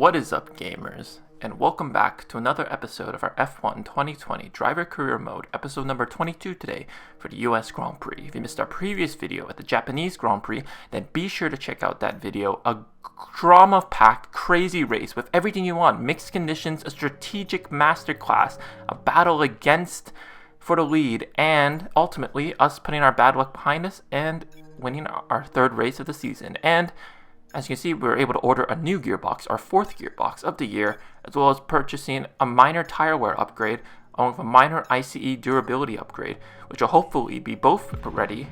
What is up, gamers? And welcome back to another episode of our F1 2020 Driver Career Mode, episode number 22 today for the US Grand Prix. If you missed our previous video at the Japanese Grand Prix, then be sure to check out that video. A drama-packed, crazy race with everything you want. Mixed conditions, a strategic masterclass, a battle for the lead, and ultimately us putting our bad luck behind us and winning our third race of the season. And as you can see, we were able to order a new gearbox, our fourth gearbox of the year, as well as purchasing a minor tire wear upgrade, along with a minor ICE durability upgrade, which will hopefully be both ready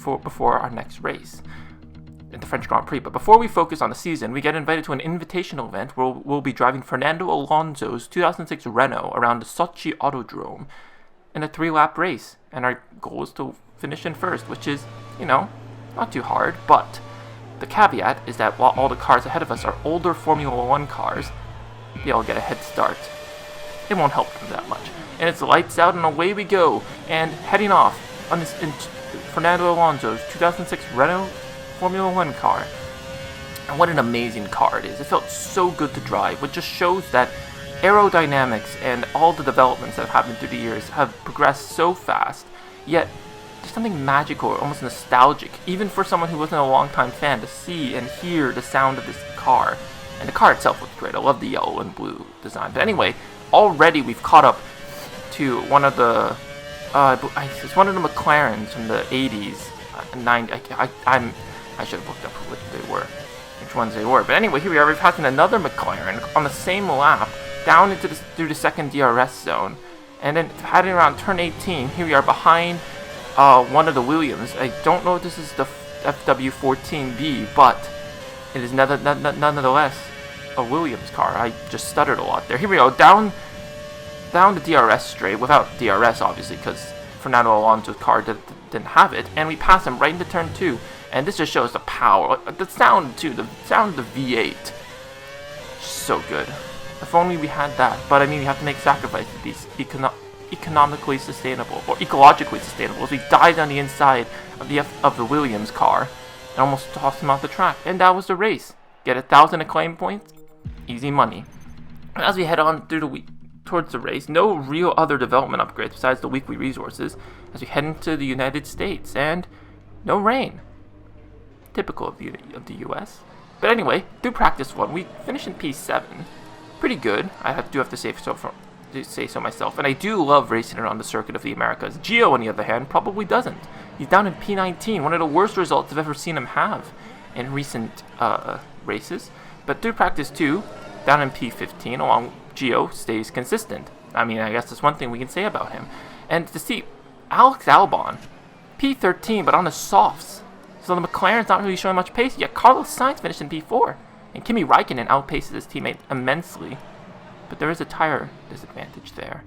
before our next race at the French Grand Prix. But before we focus on the season, we get invited to an invitational event where we'll be driving Fernando Alonso's 2006 Renault around the Sochi Autodrome in a 3-lap race. And our goal is to finish in first, which is, not too hard, but the caveat is that while all the cars ahead of us are older Formula 1 cars, they all get a head start. It won't help them that much. And it's lights out and away we go. And heading off on this Fernando Alonso's 2006 Renault Formula 1 car. And what an amazing car it is. It felt so good to drive, which just shows that aerodynamics and all the developments that have happened through the years have progressed so fast, yet there's something magical or almost nostalgic, even for someone who wasn't a long-time fan, to see and hear the sound of this car. And the car itself looks great. I love the yellow and blue design. But anyway, already we've caught up to one of the it's one of the McLarens from the 80s, 90s. I should have looked up which ones they were. But anyway, here we are. We're passing another McLaren on the same lap down through the second DRS zone, and then heading around turn 18. Here we are behind one of the Williams. I don't know if this is the FW14B, but it is nonetheless a Williams car. I just stuttered a lot there. Here we go, down the DRS straight, without DRS obviously, because Fernando Alonso's car didn't have it, and we pass him right into turn 2, and this just shows the power, the sound too, the sound of the V8. So good. If only we had that, but I mean, we have to make sacrifices to be economically sustainable, or ecologically sustainable, as we dive on the inside of the Williams car and almost tossed him off the track. And that was the race. Get 1,000 acclaim points, easy money. And as we head on towards the race, no real other development upgrades besides the weekly resources as we head into the United States, and no rain, typical of the US. But anyway, through practice 1, we finished in P7, pretty good. I do have to say so myself, and I do love racing around the circuit of the Americas. Gio, on the other hand, probably doesn't. He's down in P19, one of the worst results I've ever seen him have in recent races. But through practice 2, down in P15, along Gio stays consistent. I mean, I guess that's one thing we can say about him. And to see Alex Albon, P13, but on the softs, so the McLaren's not really showing much pace yet. Carlos Sainz finished in P4, and Kimi Räikkönen outpaces his teammate immensely. But there is a tire disadvantage there.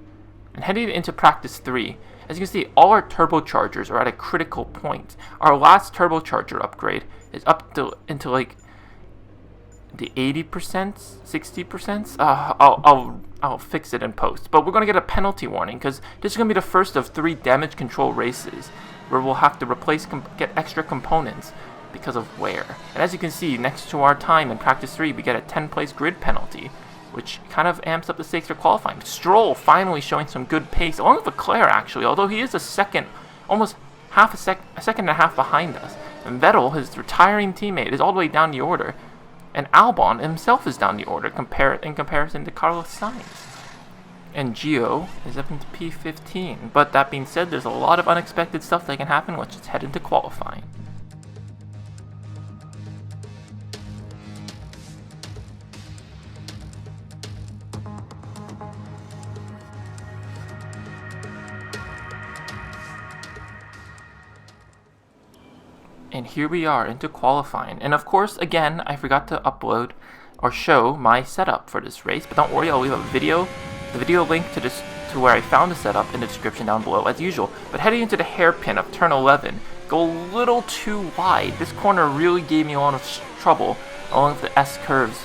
And heading into practice 3, as you can see, all our turbochargers are at a critical point. Our last turbocharger upgrade is up into like the 80%, 60%. I'll fix it in post. But we're gonna get a penalty warning because this is gonna be the first of 3 damage control races where we'll have to get extra components because of wear. And as you can see, next to our time in practice 3, we get a 10-place grid penalty, which kind of amps up the stakes for qualifying. Stroll finally showing some good pace, along with Leclerc actually, although he is a second, almost a second and a half behind us. And Vettel, his retiring teammate, is all the way down the order, and Albon himself is down the order in comparison to Carlos Sainz. And Gio is up into P15. But that being said, there's a lot of unexpected stuff that can happen. Let's just head into qualifying. And here we are into qualifying. And of course, again, I forgot to upload or show my setup for this race. But don't worry, I'll leave a video, the video link to where I found the setup in the description down below as usual. But heading into the hairpin of turn 11, go a little too wide. This corner really gave me a lot of trouble along with the S curves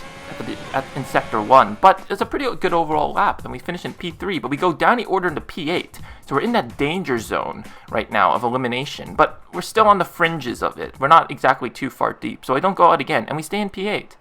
in sector 1, but it's a pretty good overall lap, and we finish in P3, but we go down the order into P8, so we're in that danger zone right now of elimination, but we're still on the fringes of it. We're not exactly too far deep, so I don't go out again, and we stay in P8.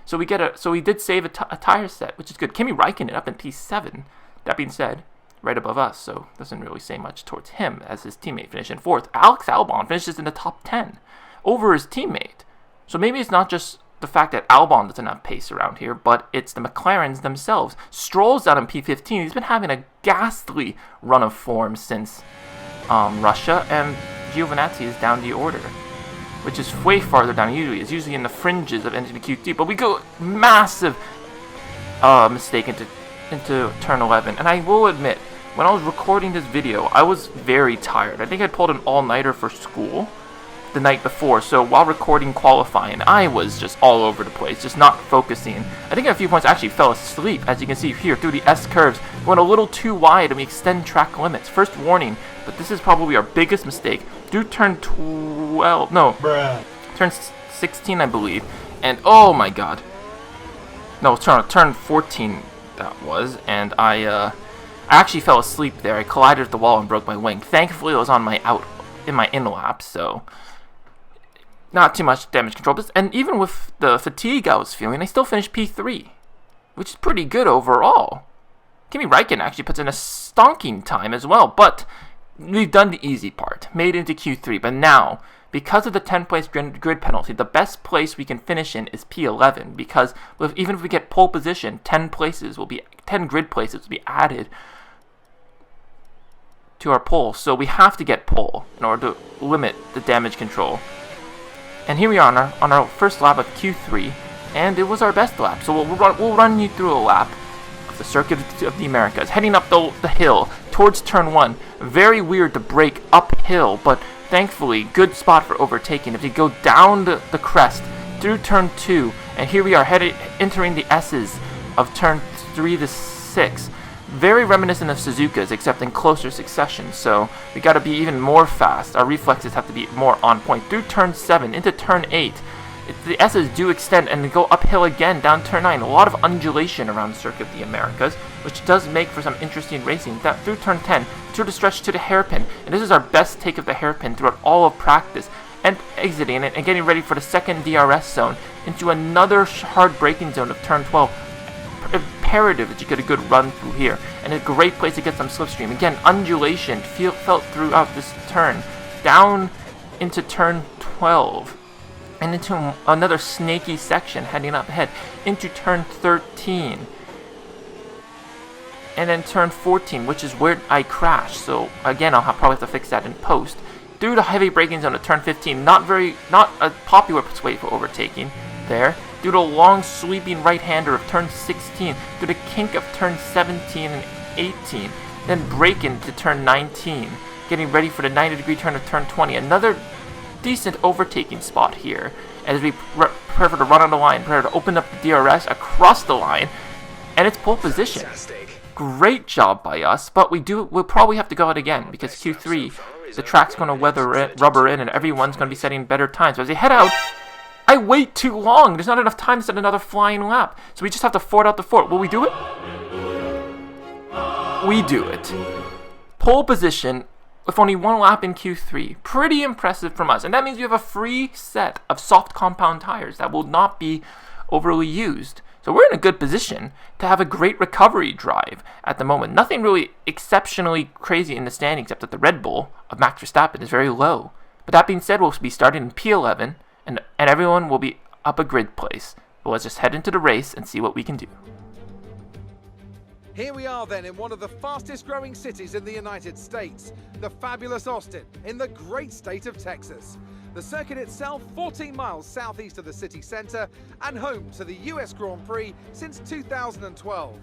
So we did save a tire set, which is good. Kimi Räikkönen up in P7. That being said, right above us, so doesn't really say much towards him as his teammate finished in 4th. Alex Albon finishes in the top 10 over his teammate. So maybe it's not just the fact that Albon doesn't have pace around here, but it's the McLarens themselves. Stroll's out in P15. He's been having a ghastly run of form since Russia, and Giovinazzi is down the order, which is way farther down usually. It's usually in the fringes of Q3, but we go massive mistake into turn 11. And I will admit, when I was recording this video, I was very tired. I think I pulled an all-nighter for school the night before, so while recording qualifying, I was just all over the place, just not focusing. I think at a few points I actually fell asleep, as you can see here through the S curves. We went a little too wide and we extend track limits. First warning, but this is probably our biggest mistake. Do turn 12, no, turn 16 I believe, and oh my god. No, turn 14 that was, and I actually fell asleep there. I collided with the wall and broke my wing. Thankfully it was on my in lap, so not too much damage control. And even with the fatigue I was feeling, I still finished P3, which is pretty good overall. Kimi Räikkönen actually puts in a stonking time as well, but we've done the easy part, made it into Q3. But now, because of the 10th-place grid penalty, the best place we can finish in is P11, because even if we get pole position, 10 grid places will be added to our pole. So we have to get pole in order to limit the damage control. And here we are on our first lap of Q3, and it was our best lap. So we'll run you through a lap of the Circuit of the Americas, heading up the hill towards turn 1. Very weird to brake uphill, but thankfully good spot for overtaking. If you go down the crest through turn 2, and here we are entering the S's of turn 3 to 6. Very reminiscent of Suzuka's, except in closer succession, so we gotta be even more fast. Our reflexes have to be more on point. Through turn 7, into turn 8, the S's do extend and go uphill again down turn 9. A lot of undulation around the Circuit of the Americas, which does make for some interesting racing. Through turn 10, through the stretch to the hairpin, and this is our best take of the hairpin throughout all of practice, and exiting it and getting ready for the second DRS zone into another hard braking zone of turn 12. Imperative that you get a good run through here, and a great place to get some slipstream. Again, undulation felt throughout this turn, down into turn 12, and into another snaky section heading up ahead into turn 13, and then turn 14, which is where I crashed. So again, I'll probably have to fix that in post. Through the heavy braking zone of turn 15, not a popular way for overtaking there. Due to a long sweeping right-hander of turn 16, through the kink of turn 17 and 18, then brake into turn 19, getting ready for the 90-degree turn of turn 20. Another decent overtaking spot here, as we prepare to run on the line, prepare to open up the DRS across the line, and it's pole position. Great job by us, but we'll probably have to go out again, because Q3, the track's going to rubber in, and everyone's going to be setting better times. So as they head out, I wait too long. There's not enough time to set another flying lap. So we just have to fort out the fort. Will we do it? We do it. Pole position with only one lap in Q3. Pretty impressive from us. And that means we have a free set of soft compound tires that will not be overly used. So we're in a good position to have a great recovery drive at the moment. Nothing really exceptionally crazy in the standing, except that the Red Bull of Max Verstappen is very low. But that being said, we'll be starting in P11. And everyone will be up a grid place. But let's just head into the race and see what we can do. Here we are then in one of the fastest growing cities in the United States, the fabulous Austin, in the great state of Texas. The circuit itself 14 miles southeast of the city centre and home to the US Grand Prix since 2012.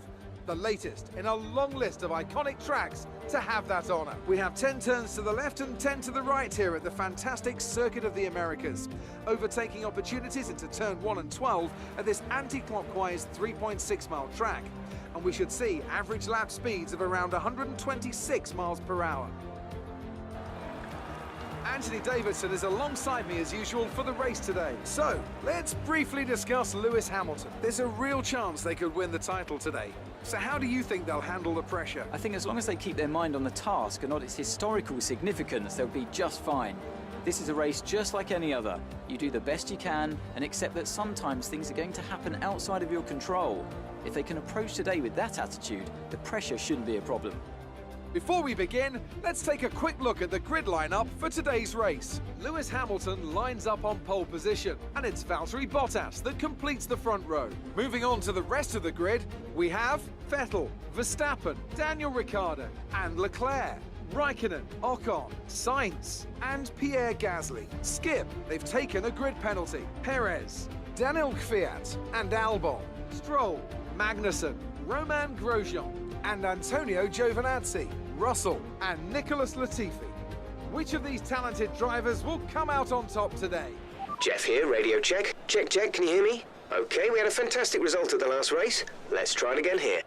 The latest in a long list of iconic tracks to have that honour. We have 10 turns to the left and 10 to the right here at the fantastic Circuit of the Americas. Overtaking opportunities into turn 1 and 12 at this anti-clockwise 3.6 mile track. And we should see average lap speeds of around 126 miles per hour. Anthony Davidson is alongside me as usual for the race today. So, let's briefly discuss Lewis Hamilton. There's a real chance they could win the title today. So how do you think they'll handle the pressure? I think as long as they keep their mind on the task and not its historical significance, they'll be just fine. This is a race just like any other. You do the best you can and accept that sometimes things are going to happen outside of your control. If they can approach today with that attitude, the pressure shouldn't be a problem. Before we begin, let's take a quick look at the grid lineup for today's race. Lewis Hamilton lines up on pole position, and it's Valtteri Bottas that completes the front row. Moving on to the rest of the grid, we have Vettel, Verstappen, Daniel Ricciardo, and Leclerc. Raikkonen, Ocon, Sainz, and Pierre Gasly. Skip, they've taken a grid penalty. Perez, Daniel KVYAT, and Albon. Stroll, Magnussen, Romain Grosjean, and Antonio Giovinazzi. Russell, and Nicholas Latifi. Which of these talented drivers will come out on top today? Jeff here, radio check. Check, check, can you hear me? Okay, we had a fantastic result at the last race. Let's try it again here.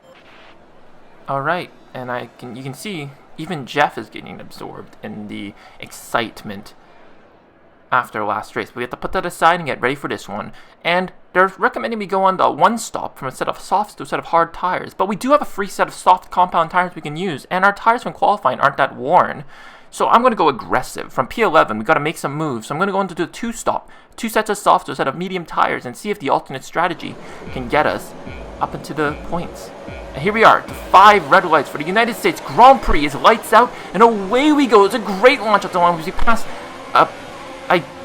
Alright, and you can see even Jeff is getting absorbed in the excitement after last race. But we have to put that aside and get ready for this one. And they're recommending we go on the one stop from a set of softs to a set of hard tires. But we do have a free set of soft compound tires we can use, and our tires from qualifying aren't that worn. So I'm going to go aggressive. From P11, we've got to make some moves. So I'm going to go into the two stop, two sets of soft to a set of medium tires, and see if the alternate strategy can get us up into the points. And here we are, the 5 red lights for the United States Grand Prix is lights out, and away we go. It's a great launch at the line because we pass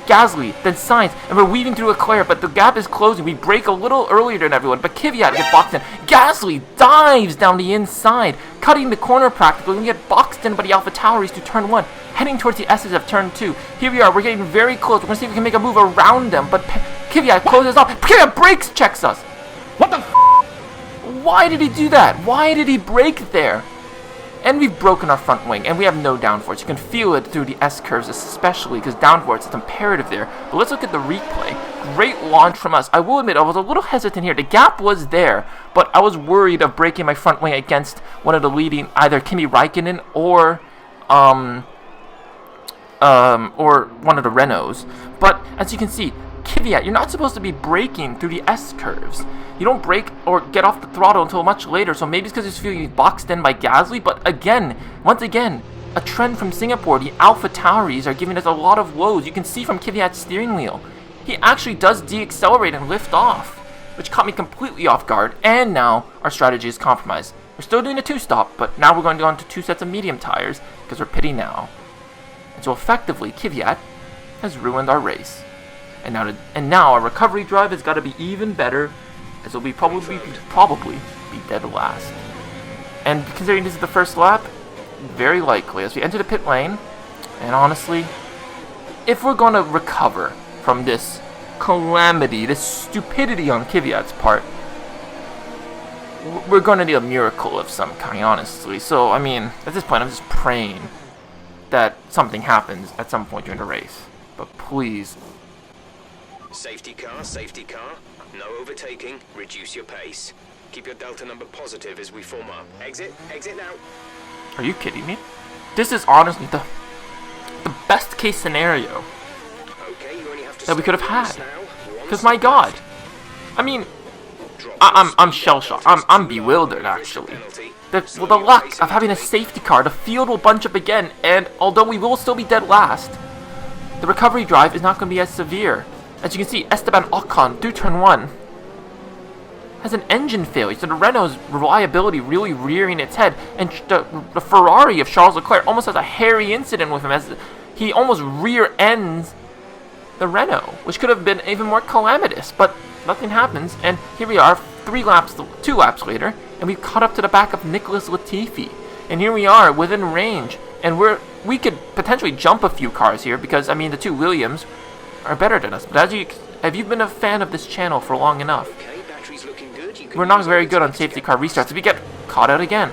Gasly, then Sainz, and we're weaving through Leclerc, but the gap is closing. We break a little earlier than everyone, but KVYAT gets boxed in. Gasly dives down the inside, cutting the corner practically, and we get boxed in by the AlphaTauris to turn 1, heading towards the S's of turn 2. Here we are, we're getting very close. We're going to see if we can make a move around them, but KVYAT closes off. KVYAT brakes checks us. What the f***? Why did he do that? Why did he brake there? And we've broken our front wing, and we have no downforce. You can feel it through the S-curves, especially, because downforce is imperative there. But let's look at the replay. Great launch from us. I will admit, I was a little hesitant here. The gap was there, but I was worried of breaking my front wing against one of the leading, either Kimi Raikkonen or one of the Renaults. But as you can see, KVYAT, you're not supposed to be braking through the S-curves. You don't brake or get off the throttle until much later, so maybe it's because he's feeling boxed in by Gasly, but again, once again, a trend from Singapore, the AlphaTauris are giving us a lot of woes. You can see from KVYAT's steering wheel, he actually does de-accelerate and lift off, which caught me completely off guard, and now our strategy is compromised. We're still doing a 2-stop, but now we're going to go on to 2 sets of medium tires, because we're pitting now. And so effectively, KVYAT has ruined our race. And now our recovery drive has got to be even better, as we'll probably be dead last. And considering this is the first lap, very likely as we enter the pit lane. And honestly, if we're going to recover from this calamity, this stupidity on KVYAT's part, we're going to need a miracle of some kind, honestly. So, I mean, at this point, I'm just praying that something happens at some point during the race. But please. Safety car. No overtaking. Reduce your pace. Keep your delta number positive as we form up. Exit now. Are you kidding me? This is honestly the best case scenario that we could have had. Because my God, I mean, I'm shell shocked. I'm bewildered actually. The luck of having a safety car, the field will bunch up again, and although we will still be dead last, the recovery drive is not going to be as severe. As you can see, Esteban Ocon through turn 1 has an engine failure, so the Renault's reliability really rearing its head, and the Ferrari of Charles Leclerc almost has a hairy incident with him as he almost rear ends the Renault, which could have been even more calamitous, but nothing happens, and here we are 2 laps later, and we've caught up to the back of Nicholas Latifi, and here we are within range, and we could potentially jump a few cars here, because I mean the 2 Williams are better than us. But if you've been a fan of this channel for long enough, we're not very good on safety car restarts. We get caught out again.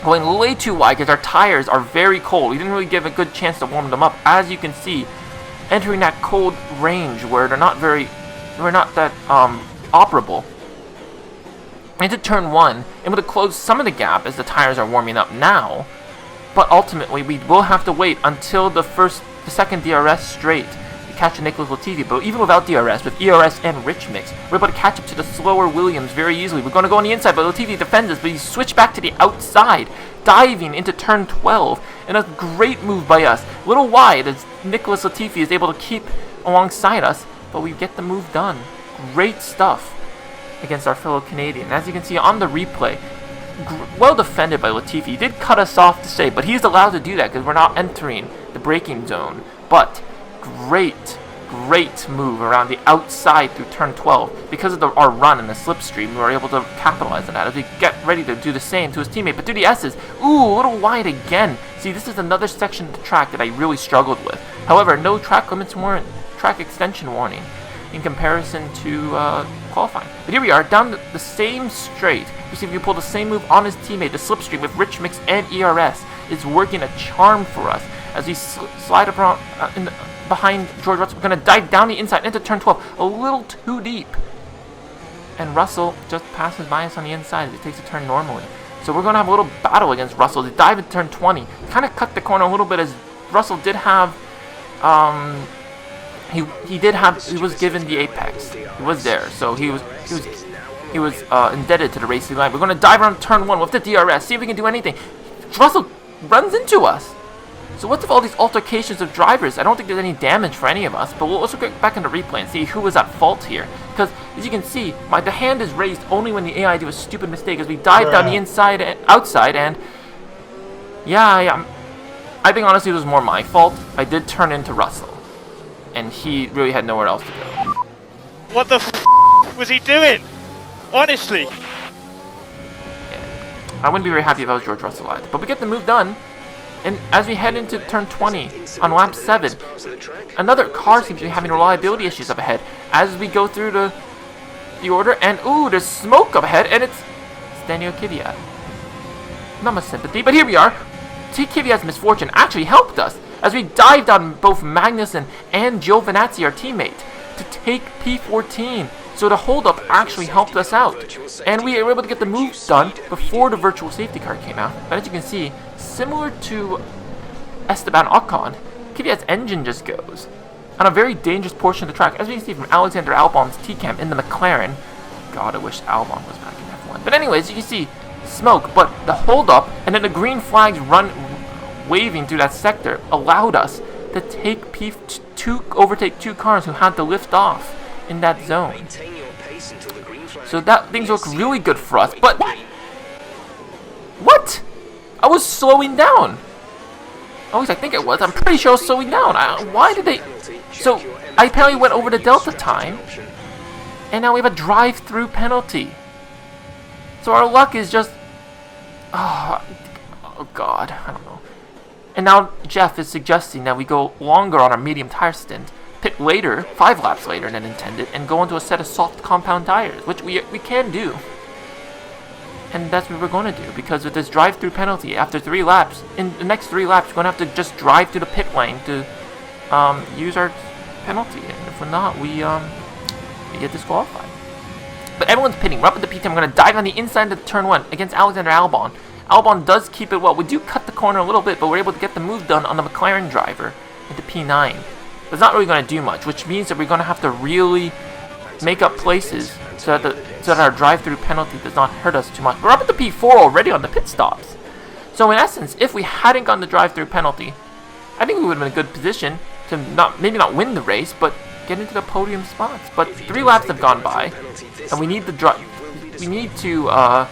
Going way too wide because our tires are very cold. We didn't really give a good chance to warm them up. As you can see, entering that cold range where we're not that operable. Into turn 1, able to close some of the gap as the tires are warming up now. But ultimately, we will have to wait until the first the second DRS straight to catch a Nicholas Latifi. But even without DRS, with ERS and Rich Mix, we're able to catch up to the slower Williams very easily. We're going to go on the inside, but Latifi defends us, but he switched back to the outside, diving into turn 12. And a great move by us. A little wide as Nicholas Latifi is able to keep alongside us, but we get the move done. Great stuff against our fellow Canadian. As you can see on the replay, well defended by Latifi. He did cut us off to say, but he's allowed to do that because we're not entering the braking zone. But great move around the outside through turn 12. Because of our run in the slipstream, we were able to capitalize on that as we get ready to do the same to his teammate. But through the S's, ooh, a little wide again. See, this is another section of the track that I really struggled with. However, no track extension warning in comparison to qualifying. But here we are, down the same straight. You see if you pull the same move on his teammate. The slipstream with Rich Mix and ERS is working a charm for us as we slide around behind George Russell. We're going to dive down the inside into turn 12, a little too deep. And Russell just passes by us on the inside as he takes a turn normally. So we're going to have a little battle against Russell to dive into turn 20. Kind of cut the corner a little bit as Russell did have, he was given the apex. He was there, so he was indebted to the racing line. We're going to dive around turn 1 with the DRS, see if we can do anything. Russell runs into us. So what's with all these altercations of drivers? I don't think there's any damage for any of us, but we'll also get back into replay and see who was at fault here. Because, as you can see, the hand is raised only when the AI do a stupid mistake as we dive down the inside and outside, and yeah, I think honestly it was more my fault. I did turn into Russell, and he really had nowhere else to go. What the was he doing? Honestly. Yeah. I wouldn't be very happy if I was George Russell either, but we get the move done. And as we head into turn 20 on lap 7, another car seems to be having reliability issues up ahead as we go through the order. And ooh, there's smoke up ahead, and it's Daniel KVYAT. Not much sympathy, but here we are. KVYAT's misfortune actually helped us as we dived on both Magnussen and Giovinazzi, our teammate, to take P14. So the holdup actually helped us out, and we were able to get the move done before the virtual safety car came out. But as you can see, similar to Esteban Ocon, KVYAT's engine just goes on a very dangerous portion of the track, as we can see from Alexander Albon's T-Cam in the McLaren. God, I wish Albon was back in F1. But anyways, you can see smoke, but the holdup and then the green flags waving through that sector allowed us to take overtake 2 cars who had to lift off in that zone. So that things look really good for us. But what? I was slowing down. At least I think it was. I'm pretty sure I was slowing down. Why did they? So I apparently went over the delta time, and now we have a drive-through penalty. So our luck is just, oh God, I don't know. And now Jeff is suggesting that we go longer on our medium tire stint, pit later, 5 laps later than intended, and go into a set of soft compound tires, which we can do. And that's what we're going to do, because with this drive-through penalty, after 3 laps, in the next 3 laps, we're going to have to just drive through the pit lane to use our penalty. And if we're not, we get disqualified. But everyone's pitting. We're up at the P10. We're going to dive on the inside of turn 1 against Alexander Albon. Albon does keep it well. We do cut the corner a little bit, but we're able to get the move done on the McLaren driver into P9. But it's not really going to do much, which means that we're going to have to really make up places so that our drive-through penalty does not hurt us too much. We're up at the P4 already on the pit stops. So in essence, if we hadn't gotten the drive-through penalty, I think we would have been in a good position to maybe not win the race, but get into the podium spots. But 3 laps have gone by, and we need to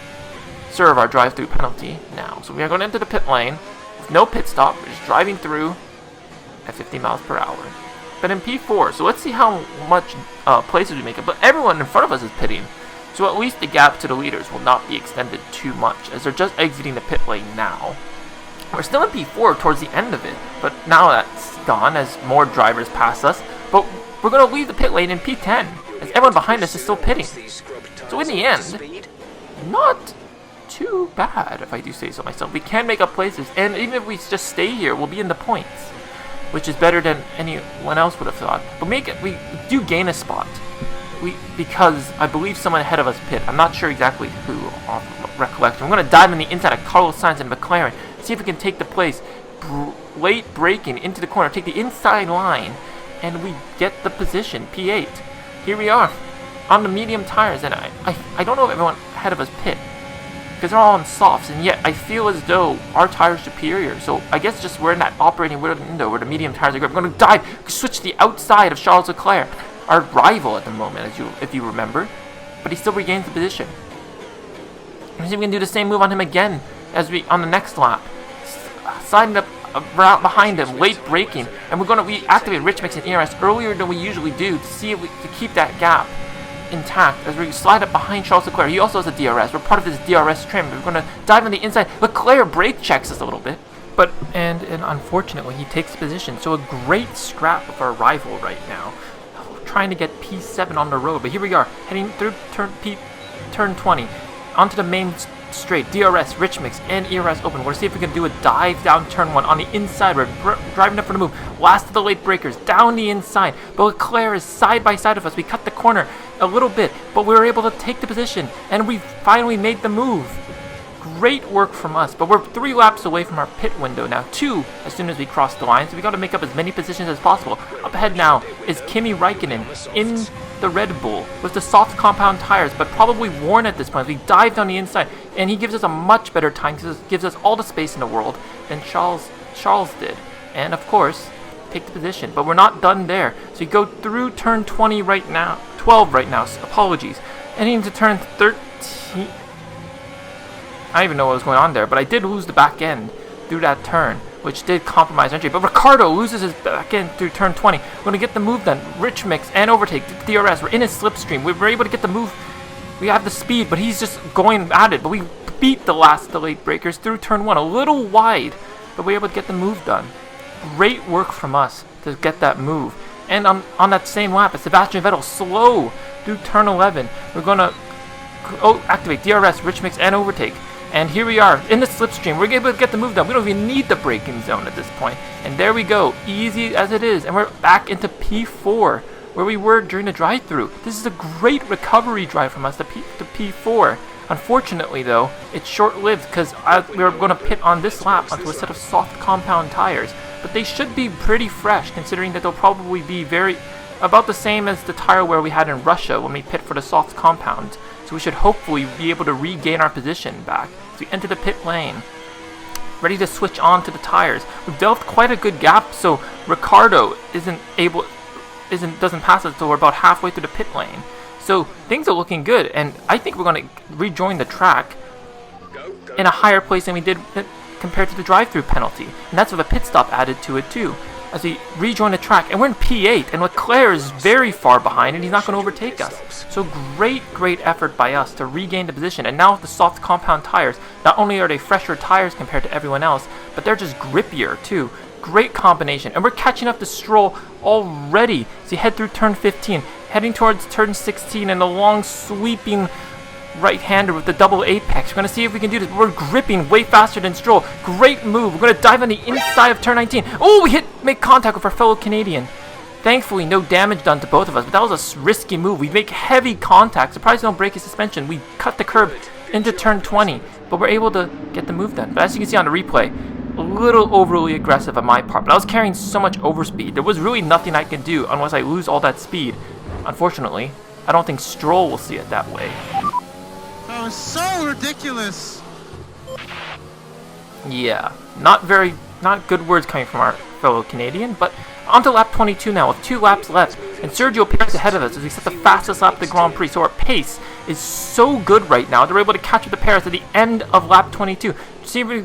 serve our drive-through penalty now. So we are going into the pit lane with no pit stop. We're just driving through at 50 miles per hour. But in P4, so let's see how much places we make it. But everyone in front of us is pitting, so at least the gap to the leaders will not be extended too much, as they're just exiting the pit lane now. We're still in P4 towards the end of it, but now that's gone as more drivers pass us. But we're going to leave the pit lane in P10, as everyone behind us is still pitting. So in the end, not too bad, if I do say so myself. We can make up places, and even if we just stay here, we'll be in the points, which is better than anyone else would have thought. But we do gain a spot, because I believe someone ahead of us pit. I'm not sure exactly who, off recollection. We're going to dive in the inside of Carlos Sainz and McLaren, see if we can take the place. late braking into the corner, take the inside line, and we get the position, P8. Here we are, on the medium tires, and I don't know if everyone ahead of us pit, because they're all on softs, and yet I feel as though our tires are superior. So I guess just we're in that operating window where the medium tires are good. We're going to dive, switch to the outside of Charles Leclerc, our rival at the moment, if you remember, but he still regains the position. And see if we can do the same move on him again as on the next lap. Sliding up around behind him, late braking, and we activate Rich Mix and ERS earlier than we usually do to see if we to keep that gap intact as we slide up behind Charles Leclerc. He also has a DRS. We're part of his DRS trim. We're going to dive on the inside. Leclerc brake checks us a little bit, but and unfortunately he takes position. So a great scrap of our rival right now, trying to get P7 on the road. But here we are heading through turn 20 onto the main straight. DRS, Rich Mix, and ERS open. We're going to see if we can do a dive down turn 1 on the inside. We're driving up for the move. Last of the late breakers down the inside. But Leclerc is side by side of us. We cut the corner a little bit, but we were able to take the position, and we finally made the move. Great work from us, but we're 3 laps away from our pit window now. 2 as soon as we cross the line, so we got to make up as many positions as possible. Up ahead now is Kimi Räikkönen in the Red Bull with the soft compound tires, but probably worn at this point. We dived on the inside, and he gives us a much better time because it gives us all the space in the world than Charles did. And of course, take the position. But we're not done there. So we go through turn 20 right now, 12 right now. So apologies. Heading into turn 13. I don't even know what was going on there, but I did lose the back end through that turn, which did compromise entry. But Ricardo loses his back end through turn 20. We're going to get the move done. Rich Mix and overtake. DRS. We're in his slipstream. We were able to get the move. We have the speed, but he's just going at it. But we beat the last of the late breakers through turn 1. A little wide, but we were able to get the move done. Great work from us to get that move. And on that same lap, Sebastian Vettel slow through turn 11. We're going to activate DRS, Rich Mix, and overtake. And here we are in the slipstream. We're able to get the move done. We don't even need the braking zone at this point. And there we go, easy as it is. And we're back into P4, where we were during the drive-through. This is a great recovery drive from us to P4. Unfortunately, though, it's short-lived because we were going to pit on this lap onto a set of soft compound tires. But they should be pretty fresh, considering that they'll probably be about the same as the tire wear we had in Russia when we pit for the soft compound. So we should hopefully be able to regain our position back. So we enter the pit lane, ready to switch on to the tires. We've developed quite a good gap, so Ricardo doesn't pass us until we're about halfway through the pit lane. So things are looking good, and I think we're going to rejoin the track in a higher place than we did compared to the drive-through penalty. And that's with a pit stop added to it too, as we rejoin the track. And we're in P8, and Leclerc is very far behind, and he's not going to overtake us. So great effort by us to regain the position. And now with the soft compound tires, not only are they fresher tires compared to everyone else, but they're just grippier too. Great combination. And we're catching up to Stroll already. So you head through turn 15, heading towards turn 16, and the long sweeping right-hander with the double apex. We're going to see if we can do this. We're gripping way faster than Stroll. Great move. We're going to dive on the inside of turn 19. Oh, we make contact with our fellow Canadian. Thankfully, no damage done to both of us, but that was a risky move. We make heavy contact. Surprised we don't break his suspension. We cut the curb into turn 20, but we're able to get the move done. But as you can see on the replay, a little overly aggressive on my part, but I was carrying so much overspeed. There was really nothing I could do unless I lose all that speed. Unfortunately, I don't think Stroll will see it that way. That was so ridiculous. Yeah, not good words coming from our fellow Canadian, but on to lap 22 now with 2 laps left, and Sergio Perez ahead of us as we set the fastest lap of the Grand Prix. So our pace is so good right now. They're able to catch up to Perez at the end of lap 22. See, we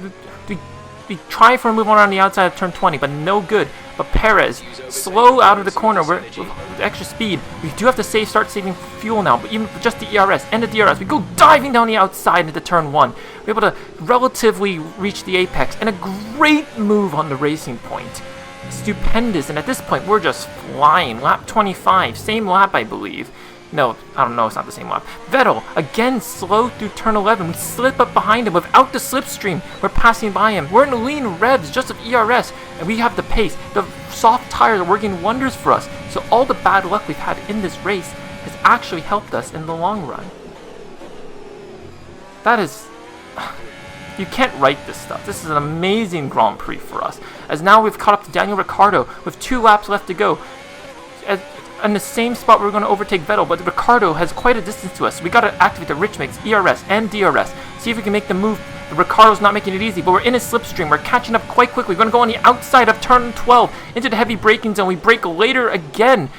try for a move on the outside of turn 20, but no good. But Perez, slow out of the corner with extra speed. We do have to start saving fuel now, but even with just the ERS and the DRS, we go diving down the outside into turn 1. We're able to relatively reach the apex, and a great move on the racing point. Stupendous, and at this point, we're just flying. Lap 25, same lap, I believe. No, I don't know, it's not the same lap. Vettel, again slow through turn 11. We slip up behind him without the slipstream. We're passing by him. We're in lean revs just of ERS, and we have the pace. The soft tires are working wonders for us. So all the bad luck we've had in this race has actually helped us in the long run. That is You can't write this stuff. This is an amazing Grand Prix for us, as now we've caught up to Daniel Ricciardo with 2 laps left to go. In the same spot we're going to overtake Vettel, but Ricciardo has quite a distance to us. So we got to activate the rich mix, ERS, and DRS. See if we can make the move. The Ricciardo's not making it easy, but we're in a slipstream. We're catching up quite quickly. We're going to go on the outside of turn 12 into the heavy braking zone. We brake later again.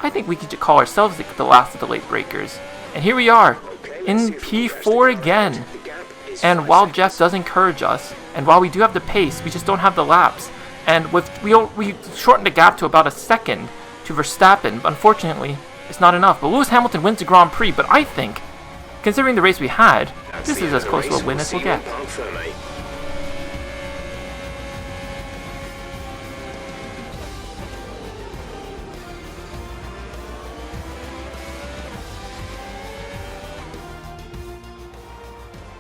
I think we could call ourselves the last of the late breakers. And here we are in P4 again. And while Jeff does encourage us, and while we do have the pace, we just don't have the laps. And we shortened the gap to about a second to Verstappen, but unfortunately, it's not enough. But Lewis Hamilton wins the Grand Prix, but I think, considering the race we had, this is as close to a win as we'll get.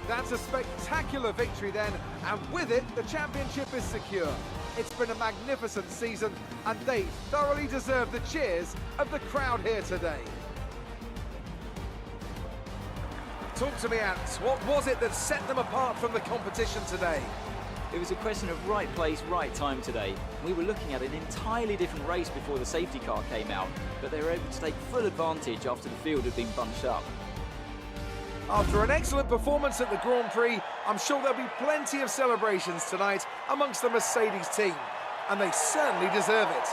That's a spectacular victory then, and with it, the championship is secure. It's been a magnificent season, and they thoroughly deserve the cheers of the crowd here today. Talk to me, Ants. What was it that set them apart from the competition today? It was a question of right place, right time today. We were looking at an entirely different race before the safety car came out, but they were able to take full advantage after the field had been bunched up. After an excellent performance at the Grand Prix, I'm sure there'll be plenty of celebrations tonight amongst the Mercedes team, and they certainly deserve it.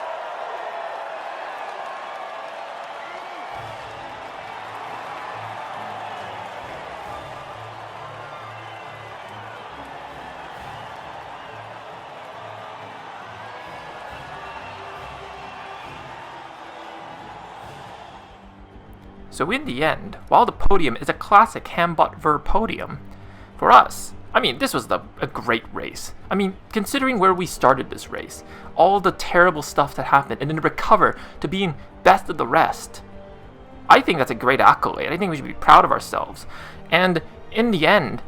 So in the end, while the podium is a classic Hambot-Ver podium, for us, I mean, this was a great race. I mean, considering where we started this race, all the terrible stuff that happened, and then to recover to being best of the rest, I think that's a great accolade. I think we should be proud of ourselves. And in the end,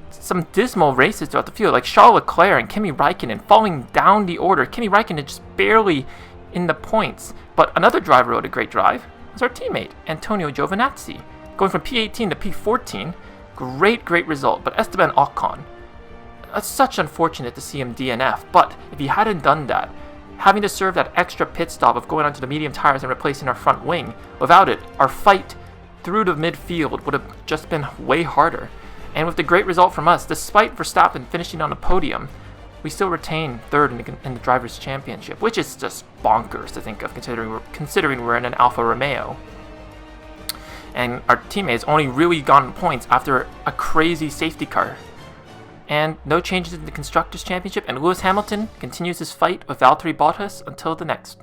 some dismal races throughout the field, like Charles Leclerc and Kimi Räikkönen falling down the order. Kimi Räikkönen just barely in the points. But another driver rode a great drive. Was our teammate, Antonio Giovinazzi, going from P18 to P14. Great result, but Esteban Ocon, it's such unfortunate to see him DNF, but if he hadn't done that, having to serve that extra pit stop of going onto the medium tires and replacing our front wing, without it, our fight through the midfield would have just been way harder. And with the great result from us, despite Verstappen finishing on the podium, we still retain third in the Drivers' Championship, which is just bonkers to think of, considering we're in an Alfa Romeo. And our teammates only really gotten points after a crazy safety car. And no changes in the Constructors' Championship, and Lewis Hamilton continues his fight with Valtteri Bottas until the next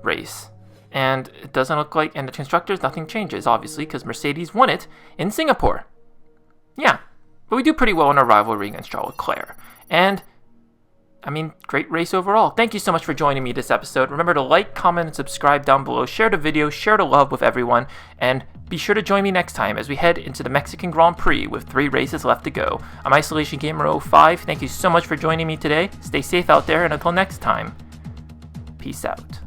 race. And it doesn't look like, in the Constructors, nothing changes, obviously, because Mercedes won it in Singapore. Yeah, but we do pretty well in our rivalry against Charles Leclerc. And I mean, great race overall. Thank you so much for joining me this episode. Remember to like, comment, and subscribe down below. Share the video, share the love with everyone, and be sure to join me next time as we head into the Mexican Grand Prix with 3 races left to go. I'm Isolation Gamer 05. Thank you so much for joining me today. Stay safe out there, and until next time, peace out.